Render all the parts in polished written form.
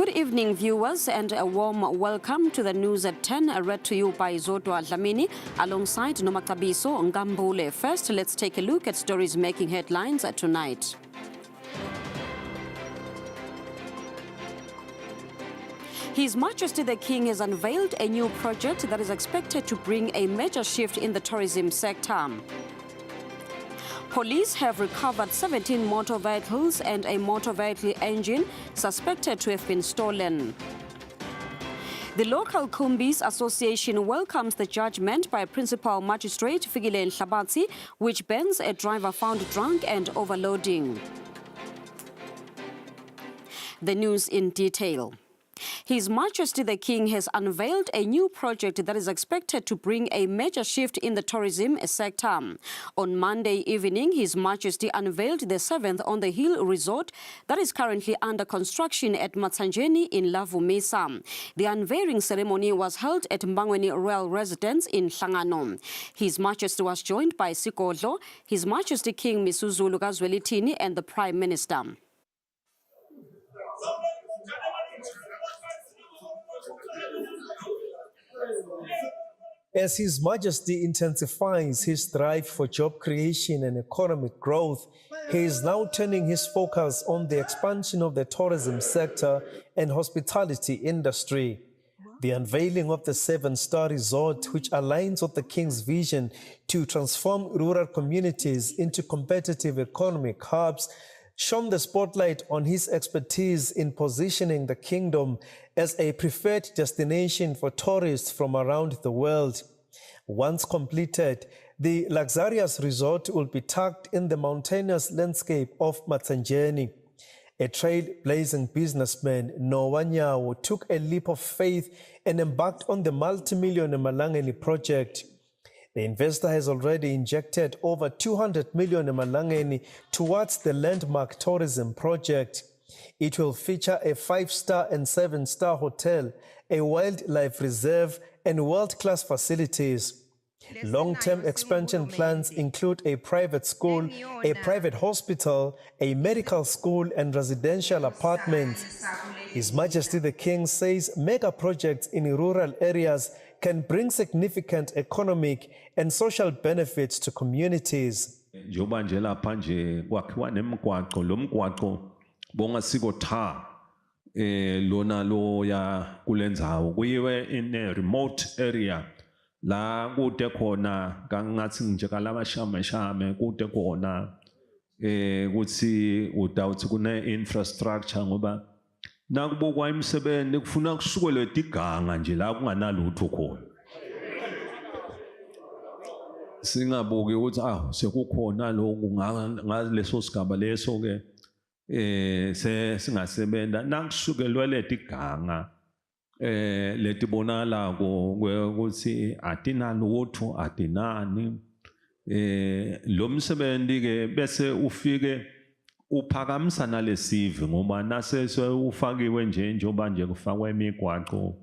Good evening, viewers, and a warm welcome to the news at 10, read to you by Zodwa Dlamini, alongside Nomakabiso Ngambule. First, let's take a look at stories making headlines tonight. His Majesty the King has unveiled a new project that is expected to bring a major shift in the tourism sector. Police have recovered 17 motor vehicles and a motor vehicle engine suspected to have been stolen. The local Kumbis Association welcomes the judgment by Principal Magistrate Fikile Nhlabatsi, which bans a driver found drunk and overloading. The news in detail. His Majesty the King has unveiled a new project that is expected to bring a major shift in the tourism sector. On Monday evening, His Majesty unveiled the 7th on the Hill Resort that is currently under construction at Matsanjeni in Lavumisa. The unveiling ceremony was held at Mbangweni Royal Residence in Hlangano. His Majesty was joined by Sikodlo, His Majesty King Misuzulu Kazwelithini and the Prime Minister. As His Majesty intensifies his drive for job creation and economic growth, he is now turning his focus on the expansion of the tourism sector and hospitality industry. The unveiling of the 7-star resort, which aligns with the King's vision to transform rural communities into competitive economic hubs, shone the spotlight on his expertise in positioning the kingdom as a preferred destination for tourists from around the world. Once completed, the luxurious resort will be tucked in the mountainous landscape of Matsanjeni. A trailblazing businessman, Noah Nyawo, took a leap of faith and embarked on the multi-million Malangeni project. The investor has already injected over 200 million Malangeni towards the landmark tourism project. It will feature a 5-star and 7-star hotel, a wildlife reserve, and world-class facilities. Long-term expansion plans include a private school, a private hospital, a medical school, and residential apartments. His Majesty the King says mega projects in rural areas can bring significant economic and social benefits to communities. Njoba nje lapha nje kwakhiwa nemigwaqo lo mgwaqo bongasiko tha lona lo ya kulendzawo kuyiwe in a remote area la kude khona kangathi nje kalamashame kude khona kuthi udawuthi kune infrastructure ngoba nakubokwa imisebenzi kufuna kusukele diganga nje la kunganalutho khona singabuki ukuthi sekukhona lokhu ngaleso sigaba leso ke singasebenta nakusukelwe letiganga letibonala ukuthi atinalutho atinani lo msebenzi ke bese ufike uphakamisa nalesive ngoba nase ufakiwe njengoba nje kufakwa imigwaqo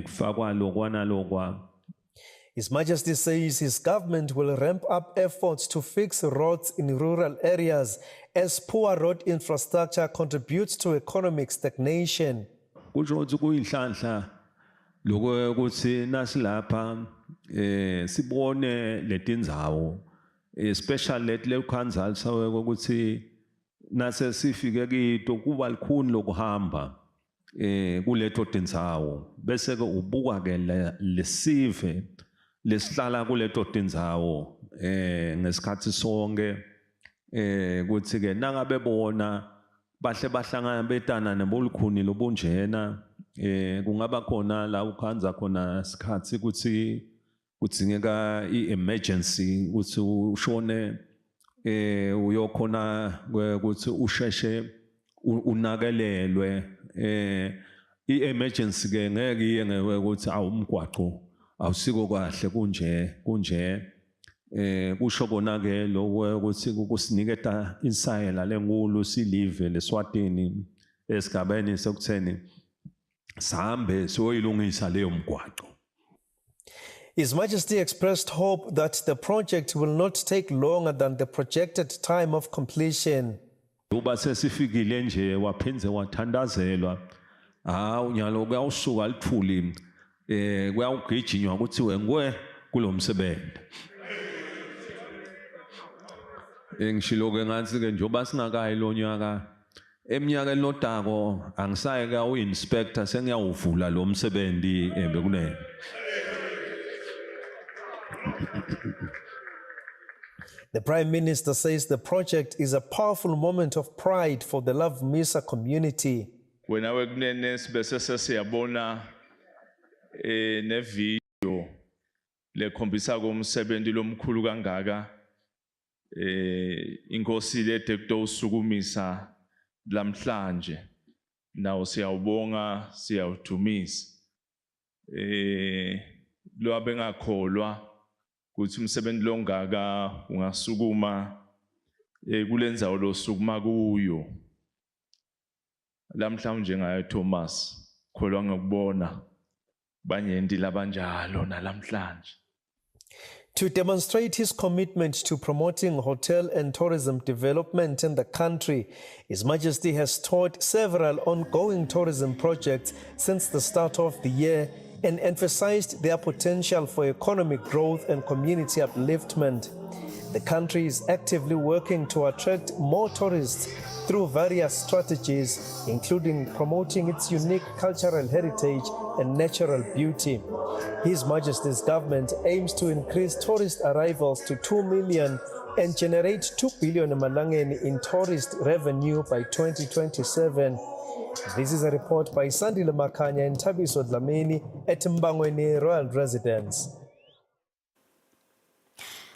kufakwa lokwana lokwa. His Majesty says his government will ramp up efforts to fix roads in rural areas as poor road infrastructure contributes to economic stagnation. Kusho ukuthi kuyinhlanhla lokuthi nasilapha sibone letindzawo especially le council sawe ukuthi nase sifike kito kuba likhuni lokuhamba kuleto tindzawo bese ke ubuka ke lesive lesihlala kuleto tindzawo ngesikhathi sonke kuthi ke nangabe bona bahle bahlangana betana nebolukhuni lobunjena kungaba khona la ukhanza khona isikhathi kuthi kudzingeka i-emergency ukuthi ushone uyokhona ukuthi usheshe unakelelwe i-emergency ke ngeke iye ngewe ukuthi awumgwaqo awusiko kahle kunje kusho kona ke lokho ukuthi kusiniketa insayela lenkulu silive leSwatini esigabeni sokutheni sahambe soyilungisa leyo mgwaqo. His Majesty expressed hope that the project will not take longer than the projected time of completion. uba sesifikile nje waphinze wathandazelwa unyalo kuyawusuka lithuli kuyawugijinywa kuthiwe ngwe kulo msebenzi. Ngishilo ke ngathi ke njoba singakayi lo nyaka eminyakeni lodako angisaye ka uinspector sengiyawuvula lo msebenzi bekunene. The Prime Minister says the project is a powerful moment of pride for the Love Misa community. Wena wekunene sibese sesiyabona ne video lekhombisa kumsebenzi lomkhulu kangaka inkosi lethe kutosukumisa lamhlanje nawo siyawubonga siyawudumisa lo abengakholwa kuthi umsebenzi longaka ungasukuma kulenzawo losukuma kuyo lamhlanje ngayo Thomas kholwa ngokubona banyendi labanjalo nalamhlanje. To demonstrate his commitment to promoting hotel and tourism development in the country, His Majesty has toured several ongoing tourism projects since the start of the year and emphasized their potential for economic growth and community upliftment. The country is actively working to attract more tourists through various strategies, including promoting its unique cultural heritage and natural beauty. His Majesty's government aims to increase tourist arrivals to 2 million and generate 2 billion Malangeni in tourist revenue by 2027. This is a report by Sandile Makanya and Tabiso Dlamini at Mbangweni Royal Residence.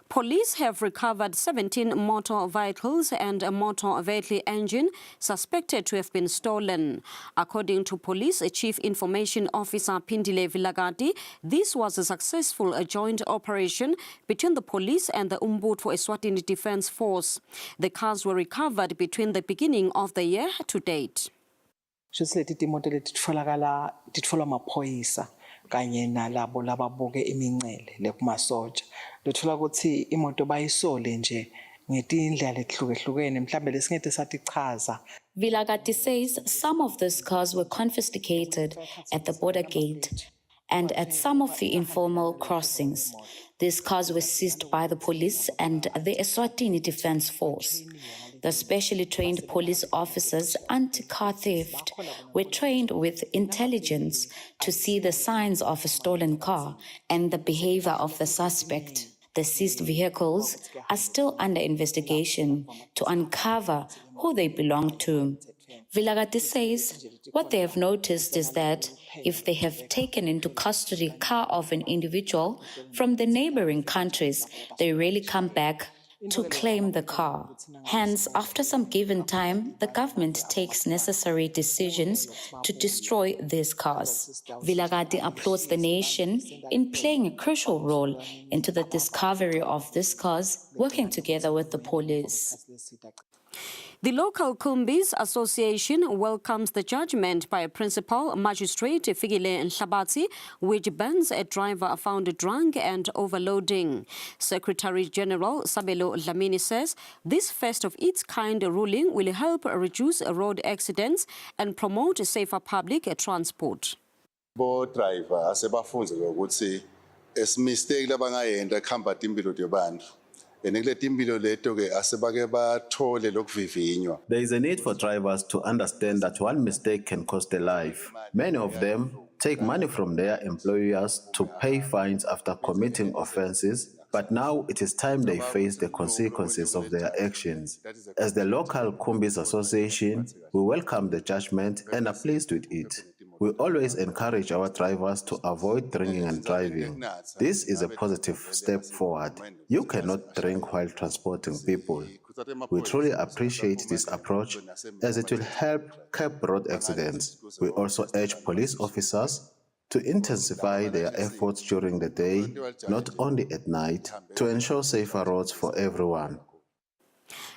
Police have recovered 17 motor vehicles and a motor vehicle engine suspected to have been stolen. According to Police Chief Information Officer Pindile Vilagati, this was a successful joint operation between the police and the Umbutfo Eswatini Defence Force. The cars were recovered between the beginning of the year to date. Leti timoto leti titfolwa maphoyisa kanye nalabo lababuke imincele lekumasotsha lothola ukuthi imoto bayisole nje ngetindlela ehlukehlukene mhlambe lesingete satichaza. Vilagati says some of these cars were confiscated at the border gate and at some of the informal crossings. These cars were seized by the police and the Eswatini Defence Force. The specially trained police officers anti-car theft were trained with intelligence to see the signs of a stolen car and the behavior of the suspect. The seized vehicles are still under investigation to uncover who they belong to. Vilagati says what they have noticed is that if they have taken into custody a car of an individual from the neighboring countries, they rarely come back to claim the car. Hence, after some given time, the government takes necessary decisions to destroy these cars. Vilagati applauds the nation in playing a crucial role into the discovery of these cars, working together with the police. The local Kumbis Association welcomes the judgment by Principal Magistrate Fikile Nhlabatsi, which bans a driver found drunk and overloading. Secretary General Sabelo Dlamini says this first of its kind ruling will help reduce road accidents and promote safer public transport. Bo driver asebafunze ukuthi mistake labangayenda khamba timpilo tebantu. There is a need for drivers to understand that one mistake can cost a life. Many of them take money from their employers to pay fines after committing offenses, but now it is time they face the consequences of their actions. As the local Kumbis Association, we welcome the judgment and are pleased with it. We always encourage our drivers to avoid drinking and driving. This is a positive step forward. You cannot drink while transporting people. We truly appreciate this approach as it will help curb road accidents. We also urge police officers to intensify their efforts during the day, not only at night, to ensure safer roads for everyone.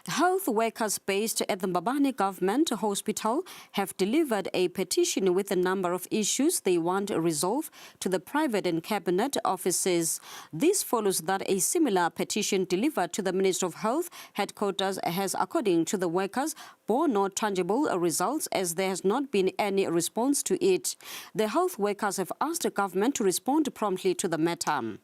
Health workers based at the Mbabane Government Hospital have delivered a petition with a number of issues they want resolved to the private and cabinet offices. This follows that a similar petition delivered to the Minister of Health headquarters has, according to the workers, bore no tangible results as there has not been any response to it. The health workers have asked the government to respond promptly to the matter.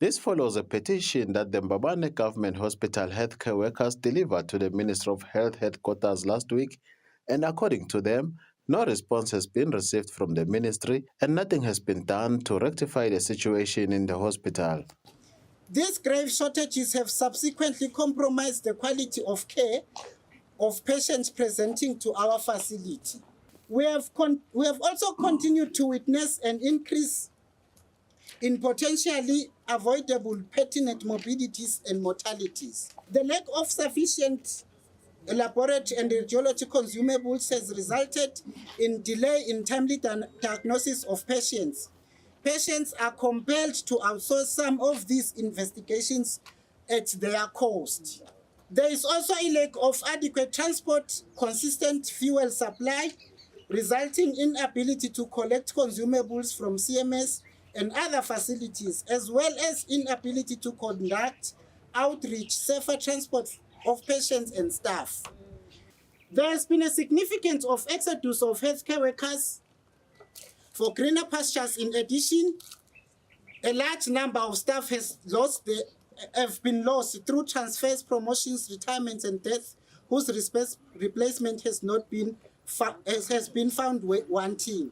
This follows a petition that the Mbabane Government Hospital healthcare workers delivered to the Minister of Health headquarters last week, and according to them, no response has been received from the ministry and nothing has been done to rectify the situation in the hospital. These grave shortages have subsequently compromised the quality of care of patients presenting to our facility. We have also continued to witness an increase in potentially avoidable pertinent morbidities and mortalities. The lack of sufficient laboratory and radiology consumables has resulted in delay in timely diagnosis of patients. Patients are compelled to outsource some of these investigations at their cost. There is also a lack of adequate transport, consistent fuel supply, resulting in inability to collect consumables from CMS and other facilities, as well as inability to conduct outreach, safer transport of patients and staff. There has been a significant exodus of healthcare workers for greener pastures. In addition, a large number of staff have been lost through transfers, promotions, retirements, and deaths, whose replacement has been found wanting.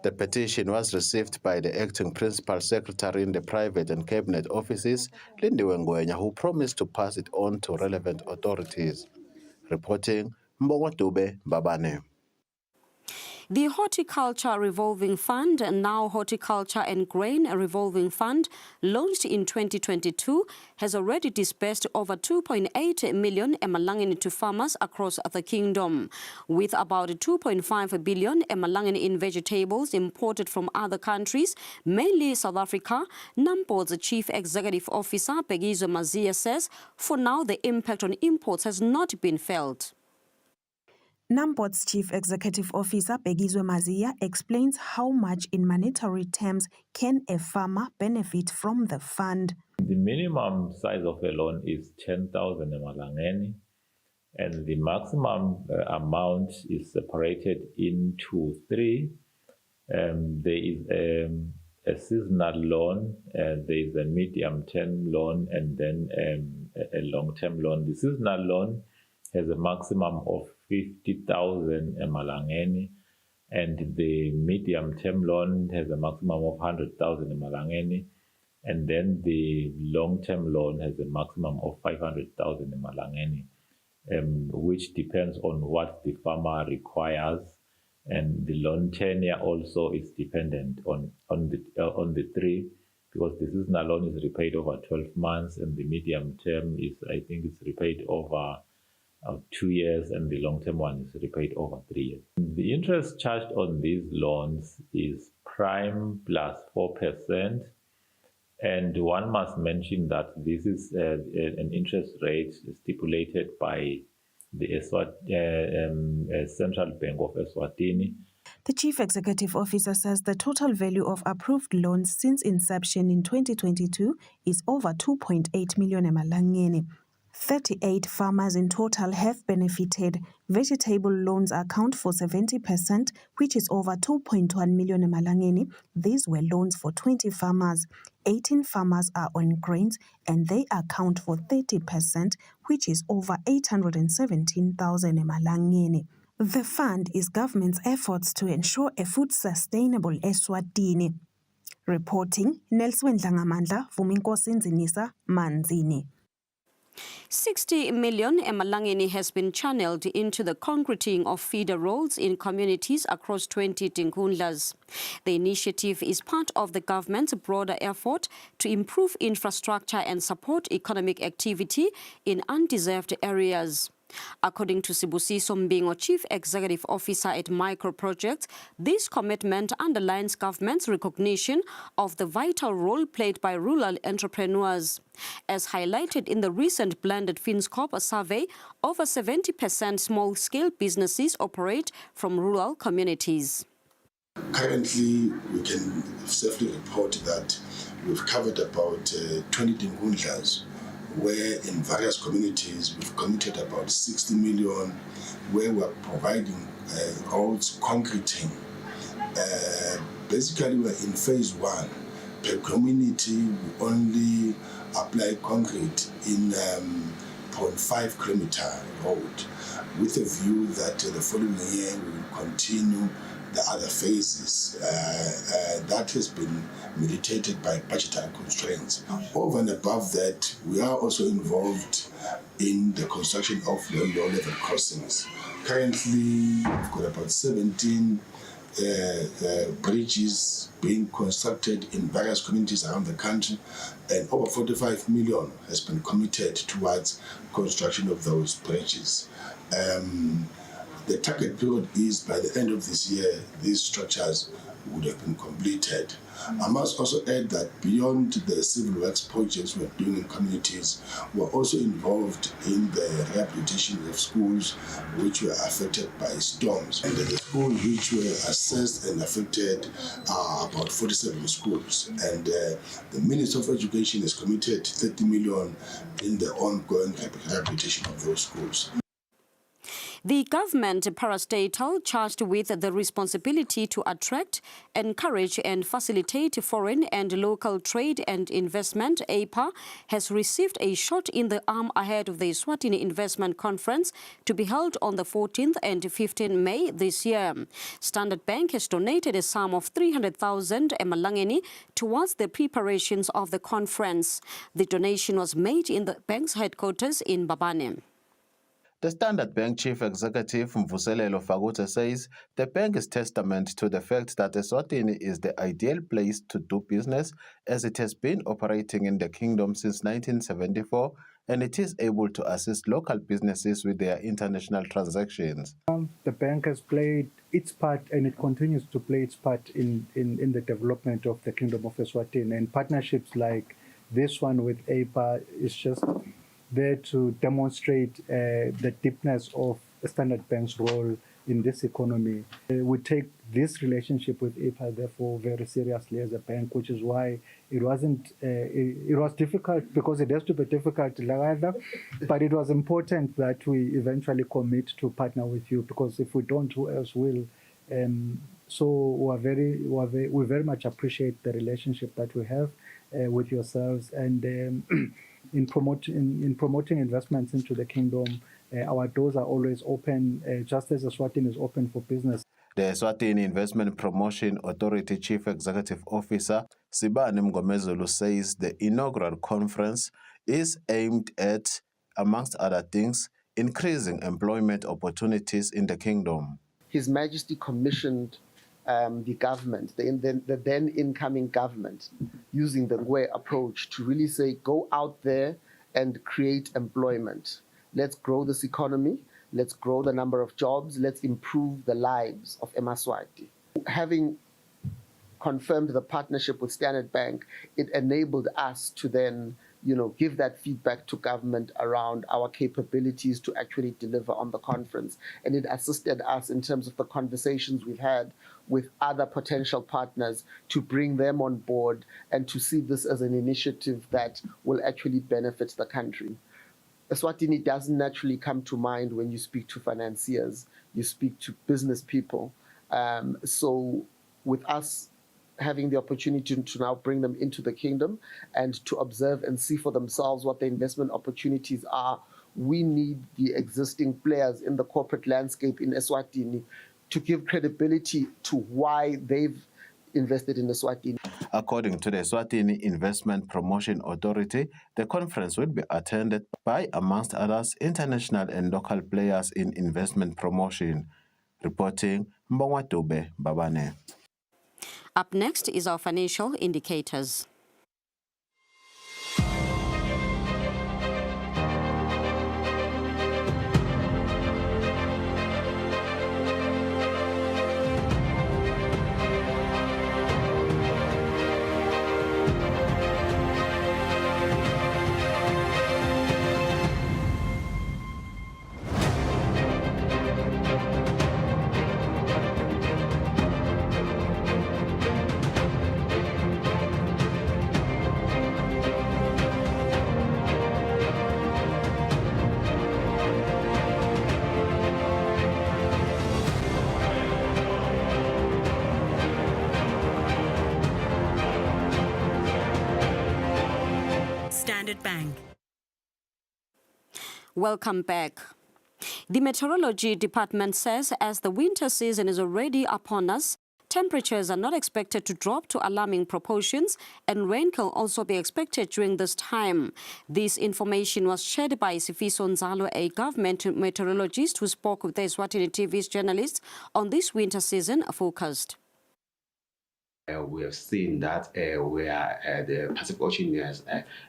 The petition was received by the acting principal secretary in the private and cabinet offices, Lindiwe Ngwenya, who promised to pass it on to relevant authorities. Reporting, Mbongo Dube, Mbabane. The Horticulture Revolving Fund, now Horticulture and Grain Revolving Fund, launched in 2022, has already disbursed over 2.8 million emalangeni to farmers across the kingdom. With about 2.5 billion emalangeni in vegetables imported from other countries, mainly South Africa, NAMPO's Chief Executive Officer, Bhekizwe Mazia, says for now the impact on imports has not been felt. NAMPO's Chief Executive Officer, Bhekizwe Mazia, explains how much in monetary terms can a farmer benefit from the fund. The minimum size of a loan is 10,000 emalangeni, and the maximum amount is separated into three. There is a seasonal loan, there is a medium-term loan, and then a long-term loan. The seasonal loan has a maximum of 50,000 emalangeni, and the medium-term loan has a maximum of 100,000 emalangeni, and then the long-term loan has a maximum of 500,000 emalangeni, which depends on what the farmer requires, and the loan tenure also is dependent on the three, because the seasonal loan is repaid over 12 months, and the medium-term is, I think, it's repaid over 2 years, and the long-term one is repaid over 3 years. The interest charged on these loans is prime plus 4%, and one must mention that this is an interest rate stipulated by the Central Bank of Eswatini. The Chief Executive Officer says the total value of approved loans since inception in 2022 is over 2.8 million emalangeni. 38 farmers in total have benefited. Vegetable loans account for 70%, which is over 2.1 million emalangeni. These were loans for 20 farmers. 18 farmers are on grains, and they account for 30%, which is over 817,000 emalangeni. The fund is government's efforts to ensure a food-sustainable Eswatini. Reporting, Nelson Dlangamandla, Vuminkosi Nzinisa, Manzini. 60 million emalangeni has been channeled into the concreting of feeder roads in communities across 20 Tinkhundlas. The initiative is part of the government's broader effort to improve infrastructure and support economic activity in undeserved areas. According to Sibusiso Mbingo, Chief Executive Officer at Microprojects, this commitment underlines government's recognition of the vital role played by rural entrepreneurs. As highlighted in the recent Blended FinScope survey, over 70% small-scale businesses operate from rural communities. Currently, we can safely report that we've covered about 20 Dingundlas, where in various communities we've committed about 60 million, where we're providing roads, concreting. Basically, we're in phase 1. Per community, we only apply concrete in 0.5 kilometer road, with a view that the following year we will continue the other phases. That has been militated by budgetary constraints. Over and above that, we are also involved in the construction of low-level crossings. Currently, we've got about 17 bridges being constructed in various communities around the country, and over 45 million has been committed towards construction of those bridges. The target period is by the end of this year, these structures would have been completed. I must also add that beyond the civil works projects we're doing in communities, we're also involved in the rehabilitation of schools which were affected by storms. And the schools which were assessed and affected are about 47 schools. And the Minister of Education has committed 30 million in the ongoing rehabilitation of those schools. The government parastatal charged with the responsibility to attract, encourage and facilitate foreign and local trade and investment, APA, has received a shot in the arm ahead of the Eswatini Investment Conference to be held on the 14th and 15th May this year. Standard Bank has donated a sum of 300,000 emalangeni towards the preparations of the conference. The donation was made in the bank's headquarters in Babane. The Standard Bank Chief Executive Mvuselelo Fagutse says the bank is testament to the fact that Eswatini is the ideal place to do business, as it has been operating in the kingdom since 1974 and it is able to assist local businesses with their international transactions. The bank has played its part and it continues to play its part in the development of the Kingdom of Eswatini, and partnerships like this one with APA is just there to demonstrate the deepness of Standard Bank's role in this economy. We take this relationship with APA, therefore, very seriously as a bank, which is why it was difficult, because it has to be difficult, but it was important that we eventually commit to partner with you, because if we don't, who else will? So we very much appreciate the relationship that we have with yourselves, and in promoting investments into the kingdom, our doors are always open, just as Eswatini is open for business. The Eswatini Investment Promotion Authority Chief Executive Officer Sibani Mngomezulu says the inaugural conference is aimed at, amongst other things, increasing employment opportunities in the kingdom. His Majesty commissioned the government, the then incoming government, using the Ngwe approach to really say, go out there and create employment. Let's grow this economy. Let's grow the number of jobs. Let's improve the lives of eMaswati. Having confirmed the partnership with Standard Bank, it enabled us to then, give that feedback to government around our capabilities to actually deliver on the conference. And it assisted us in terms of the conversations we've had with other potential partners to bring them on board and to see this as an initiative that will actually benefit the country. Eswatini doesn't naturally come to mind when you speak to financiers, you speak to business people. So with us having the opportunity to now bring them into the kingdom and to observe and see for themselves what the investment opportunities are, we need the existing players in the corporate landscape in Eswatini to give credibility to why they've invested in Eswatini. According to the Eswatini Investment Promotion Authority, the conference will be attended by, amongst others, international and local players in investment promotion. Reporting, Mbongwa Dube, Babane. Up next is our financial indicators. Standard Bank. Welcome back. The Meteorology Department says as the winter season is already upon us, temperatures are not expected to drop to alarming proportions, and rain can also be expected during this time. This information was shared by Sifiso Nzalo, a government meteorologist who spoke with the Eswatini TV's journalists on this winter season forecast. We have seen that where the Pacific Ocean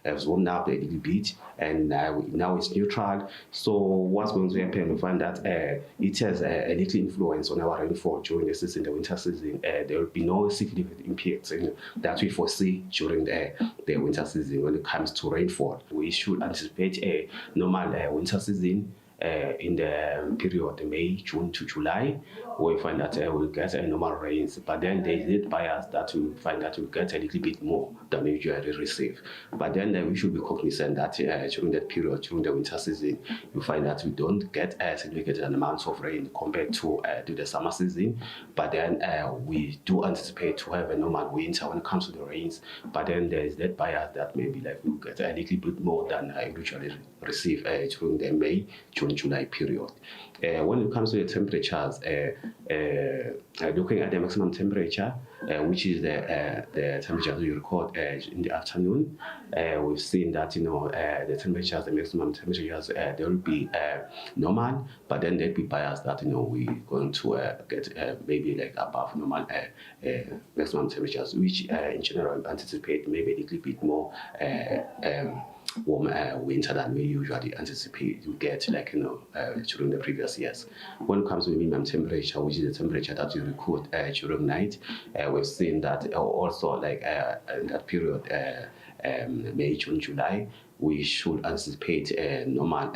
has warmed up a little bit, and now it's neutral. So what's going to happen? We find that it has a little influence on our rainfall during the season, the winter season. There will be no significant impacts that we foresee during the winter season when it comes to rainfall. We should anticipate a normal winter season in the period May, June to July. We find that we'll get normal rains, but then there is a bias that we find that we'll get a little bit more than we usually receive. But then we should be cognizant that during that period, during the winter season, you find that we don't get significant amounts of rain compared to the summer season. But then we do anticipate to have a normal winter when it comes to the rains. But then there is that bias that maybe like we'll get a little bit more than I usually receive during the May, June, July period. When it comes to the temperatures, looking at the maximum temperature, which is the temperature we record in the afternoon, we've seen that the temperatures, the maximum temperatures, they will be normal, but then there'll be bias that we're going to get maybe like above normal maximum temperatures, which in general anticipate maybe a little bit more warm winter than we usually anticipate we get during the previous years. When it comes to the minimum temperature, which is the temperature that you record during night, we've seen that also in that period, May, June, July, we should anticipate normal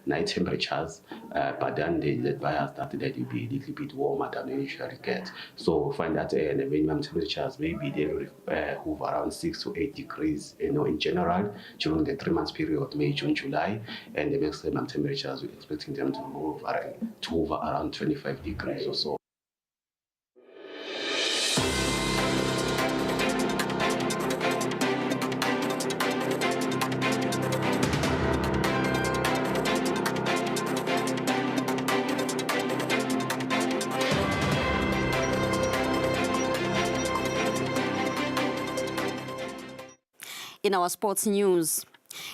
night temperatures, but then there's bias that will be a little bit warmer than we usually get. So we find that the minimum temperatures maybe they will hover around 6 to 8 degrees, in general during the 3 months period, May, June, July, and the maximum temperatures we're expecting them to hover around 25 degrees or so. In our sports news,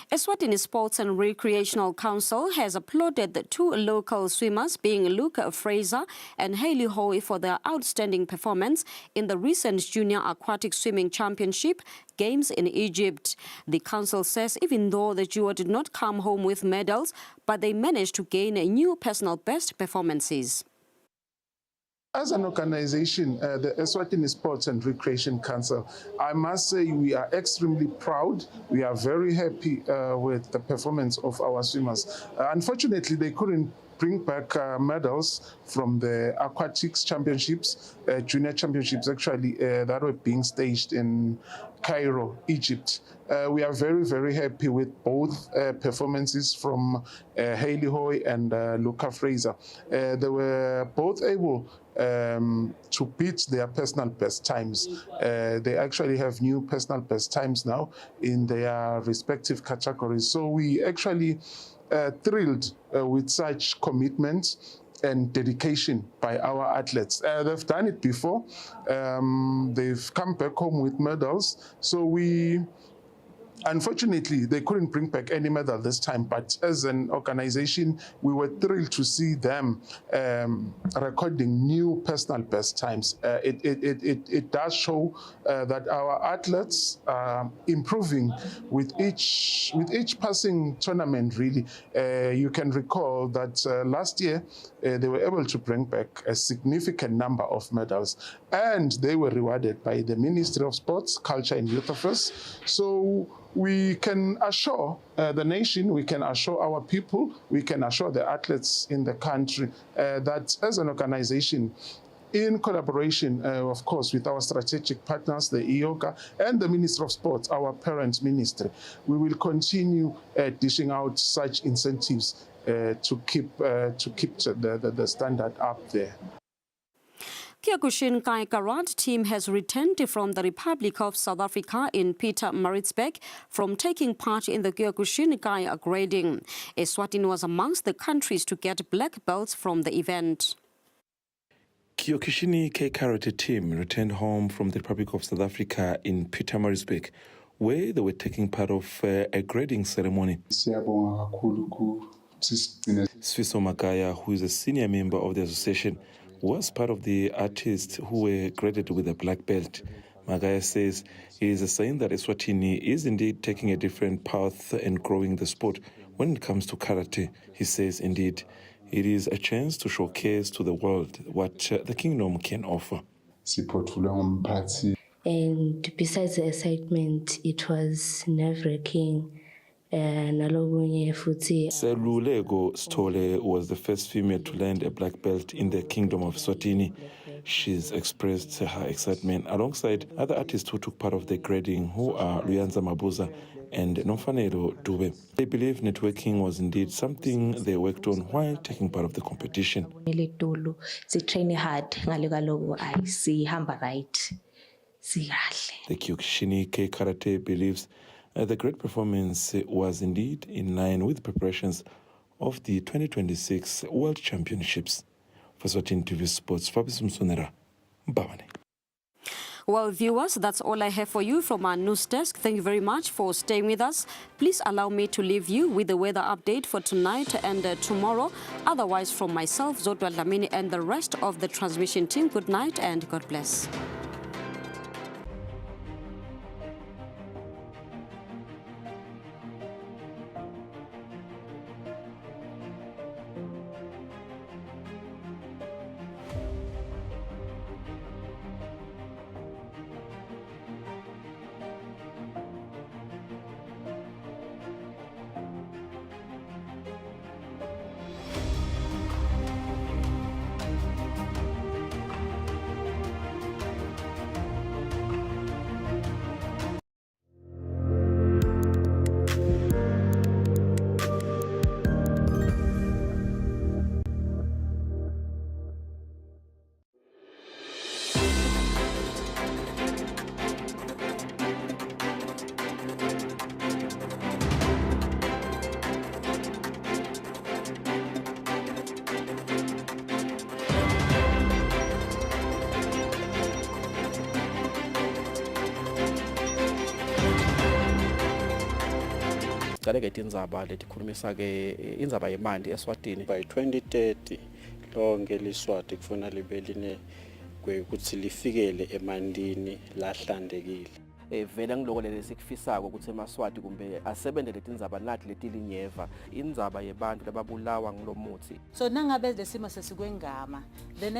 Eswatini Sports and Recreational Council has applauded the two local swimmers, being Luke Fraser and Hayley Hoy, for their outstanding performance in the recent Junior Aquatic Swimming Championship Games in Egypt. The council says even though the duo did not come home with medals, but they managed to gain new personal best performances. As an organization, the Eswatini Sports and Recreation Council, I must say we are extremely proud. We are very happy with the performance of our swimmers. Unfortunately, they couldn't bring back medals from the aquatics championships, junior championships actually, that were being staged in Cairo, Egypt. We are very, very happy with both performances from Hayley Hoy and Luca Fraser. They were both able to beat their personal best times. They actually have new personal best times now in their respective categories. So we actually thrilled with such commitment and dedication by our athletes. They've done it before. They've come back home with medals. So unfortunately, they couldn't bring back any medal this time, but as an organization, we were thrilled to see them recording new personal best times. It does show that our athletes are improving with each passing tournament, really. You can recall that last year, they were able to bring back a significant number of medals, and they were rewarded by the Ministry of Sports, Culture and Youth Affairs. So we can assure the nation, we can assure our people, we can assure the athletes in the country that as an organization, in collaboration, of course, with our strategic partners, the IOCA and the Ministry of Sports, our parent ministry, we will continue dishing out such incentives to keep the standard up there. Kyokushin Kai Karate team has returned from the Republic of South Africa in Pietermaritzburg from taking part in the Kyokushin Kai grading. Eswatini was amongst the countries to get black belts from the event. Kyokushin Kai Karate team returned home from the Republic of South Africa in Pietermaritzburg, where they were taking part of a grading ceremony. Sfiso Magaya, who is a senior member of the association, was part of the artists who were graded with a black belt. Magaya says it is a sign that Eswatini is indeed taking a different path and growing the sport when it comes to karate. He says indeed it is a chance to showcase to the world what the kingdom can offer. And besides the excitement, it was nerve-wracking. Selulego Stole was the first female to land a black belt in the Kingdom of Eswatini. She's expressed her excitement alongside other artists who took part of the grading, who are Luyanza Mabuza and Nomfanelo Dube. They believe networking was indeed something they worked on while taking part of the competition. We train hard, see right. The Kyokushin Kai Karate believes the great performance was indeed in line with preparations of the 2026 World Championships. For Swatini TV Sports, Fabrice Msonera, Mbabane. Well, viewers, that's all I have for you from our news desk. Thank you very much for staying with us. Please allow me to leave you with the weather update for tonight and tomorrow. Otherwise, from myself, Zodwa Lamini, and the rest of the transmission team, good night and God bless. Indzaba letikhulumisa ke indzaba yemali eSwatini by 2030 lonke liSwati kufuna libe line ukuthi lifikele emandini lahlandekile. Vele ngiloko lesikufisako ukuthi eMaswati kumbe asebenze letindzaba nathi letilinyeva indzaba yebantu lababulawa ngulomuthi. So nangabe lesimo sesikwengama then